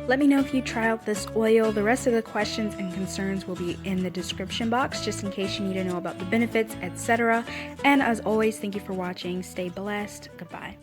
Let me know if you try out this oil. The rest of the questions and concerns will be in the description box, just in case you need to know about the benefits, etc. And as always, thank you for watching. Stay blessed. Goodbye.